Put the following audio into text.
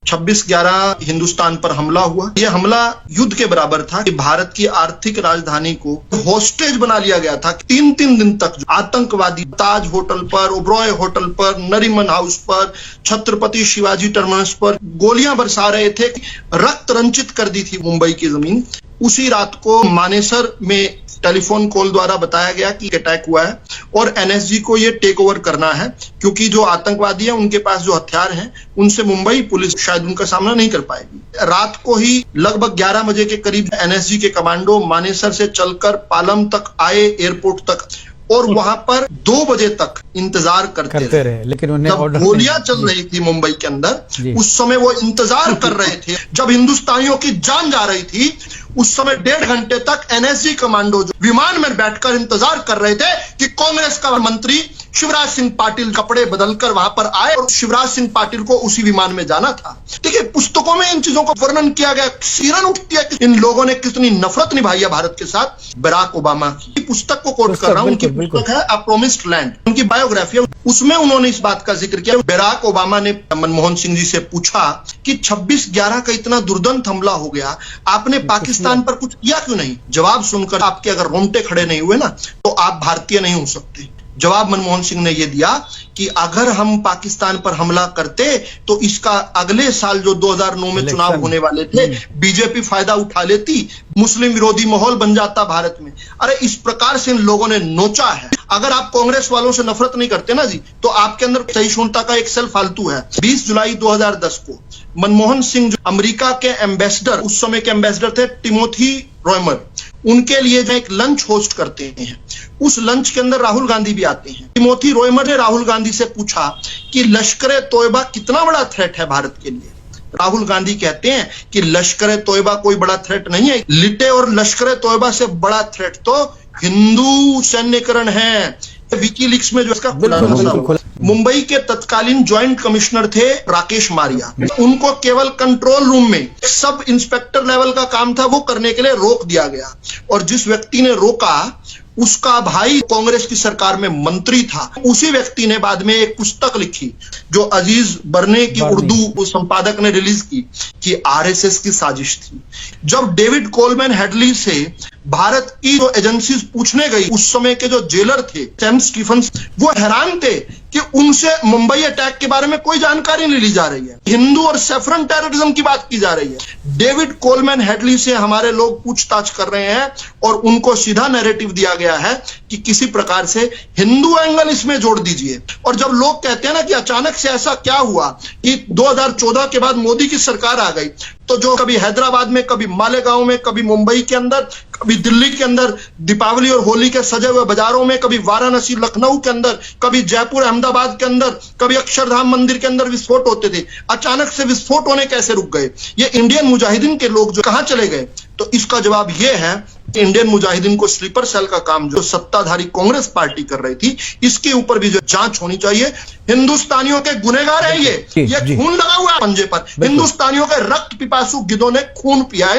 26/11 हिंदुस्तान पर हमला हुआ। यह हमला युद्ध के बराबर था कि भारत की आर्थिक राजधानी को होस्टेज बना लिया गया था। 3-3 दिन तक आतंकवादी ताज होटल पर, ओबरॉय होटल पर, नरीमन हाउस पर, छत्रपति शिवाजी टर्मिनस पर गोलियां बरसा रहे थे। रक्त रंजित कर दी थी मुंबई की जमीन। उसी रात को मानेसर में टेलीफोन कॉल द्वारा बताया गया कि अटैक हुआ है और एनएसजी को ये टेक ओवर करना है, क्योंकि जो आतंकवादी हैं उनके पास जो हथियार हैं उनसे मुंबई पुलिस शायद उनका सामना नहीं कर पाएगी। रात को ही लगभग 11 बजे के करीब एनएसजी के कमांडो मानेसर से चलकर पालम तक आए, एयरपोर्ट तक, और वहां पर 2 बजे तक इंतजार करते रहे। लेकिन उन्हें जब गोलियां चल रही थी मुंबई के अंदर, उस समय वो इंतजार कर रहे थे। जब हिंदुस्तानियों की जान जा रही थी, उस समय 1.5 घंटे तक एनएसजी कमांडो जो विमान में बैठकर इंतजार कर रहे थे कि कांग्रेस का मंत्री शिवराज सिंह पाटिल कपड़े बदलकर वहां पर आए और शिवराज सिंह पाटिल को उसी विमान में जाना था। देखिए, पुस्तकों में इन चीजों को वर्णन किया गया। सिरन उठती है कि इन लोगों ने कितनी नफरत निभाई है भारत के साथ। बराक ओबामा की पुस्तक को कोट कर रहा हूं, उनकी पुस्तक है अ प्रोमिस्ड लैंड, उनकी बायोग्राफी है। उसमें उन्होंने इस बात का जिक्र किया। बराक ओबामा ने मनमोहन सिंह जी से पूछा कि 26/11 का इतना दुर्दांत हमला हो गया, आपने पाकिस्तान पर कुछ किया क्यों नहीं? जवाब सुनकर आपके अगर रोंगटे खड़े नहीं हुए ना, तो आप भारतीय नहीं हो सकते। जवाब मनमोहन सिंह ने यह दिया कि अगर हम पाकिस्तान पर हमला करते तो इसका अगले साल जो 2009 में चुनाव होने वाले थे, बीजेपी फायदा उठा लेती, मुस्लिम विरोधी माहौल बन जाता भारत में। अरे इस प्रकार से इन लोगों ने नोचा है। अगर आप कांग्रेस वालों से नफरत नहीं करते ना जी, तो आपके अंदर सहिष्णुता का एक सेल फालतू है। 20 जुलाई 2010 को मनमोहन सिंह जो अमेरिका के एम्बेसडर, उस समय के एम्बेसडर थे टिमोथी रोयमर, उनके लिए जो एक लंच होस्ट करते हैं, उस लंच के अंदर राहुल गांधी भी आते हैं। टिमोथी रोयमर ने राहुल गांधी से पूछा कि लश्कर तोयबा कितना बड़ा थ्रेट है भारत के लिए। राहुल गांधी कहते हैं कि लश्कर तोयबा कोई बड़ा थ्रेट नहीं है, लिटे और लश्कर तोयबा से बड़ा थ्रेट तो हिंदू सैन्यकरण है। विकीलीक्स में जो इसका खुलासा, मुंबई के तत्कालीन ज्वाइंट कमिश्नर थे राकेश मारिया, उनको केवल कंट्रोल रूम में सब इंस्पेक्टर लेवल का काम था, वो करने के लिए रोक दिया गया। और जिस व्यक्ति ने रोका उसका भाई कांग्रेस की सरकार में मंत्री था। उसी व्यक्ति ने बाद में एक पुस्तक लिखी जो अजीज बरने की उर्दू संपादक ने रिलीज की कि आरएसएस की साजिश थी। जब डेविड कोलमैन हेडली से भारत की जो एजेंसीज पूछने गई, उस समय के जो जेलर थे सैम स्टीफन्स, वो हैरान थे कि उनसे मुंबई अटैक के बारे में कोई जानकारी नहीं ली जा रही है। हिंदू और सैफरन टेररिज्म की बात की जा रही है। डेविड कोलमैन हेडली से हमारे लोग पूछताछ कर रहे हैं और उनको सीधा नैरेटिव दिया गया है कि किसी प्रकार से हिंदू एंगल इसमें जोड़ दीजिए। और जब लोग कहते हैं ना कि अचानक से ऐसा क्या हुआ कि 2014 के बाद मोदी की सरकार आ गई, तो जो कभी हैदराबाद में, कभी मालेगांव में, कभी मुंबई के अंदर, कभी दिल्ली के अंदर दीपावली और होली के सजे हुए बाजारों में, कभी वाराणसी लखनऊ के अंदर, कभी जयपुर अहमदाबाद के अंदर, कभी अक्षरधाम मंदिर के अंदर विस्फोट होते थे, अचानक से विस्फोट होने कैसे रुक गए? ये इंडियन मुजाहिदीन के लोग जो कहां चले गए? तो इसका जवाब यह है कि इंडियन मुजाहिदीन को स्लीपर सेल का काम जो सत्ताधारी कांग्रेस पार्टी कर रही थी, इसके ऊपर भी जो जांच होनी चाहिए। हिंदुस्तानियों के गुनहगार है ये खून लगा हुआ है पंजे पर। हिंदुस्तानियों के रक्त पिपासु गिद्धों ने खून पिया है।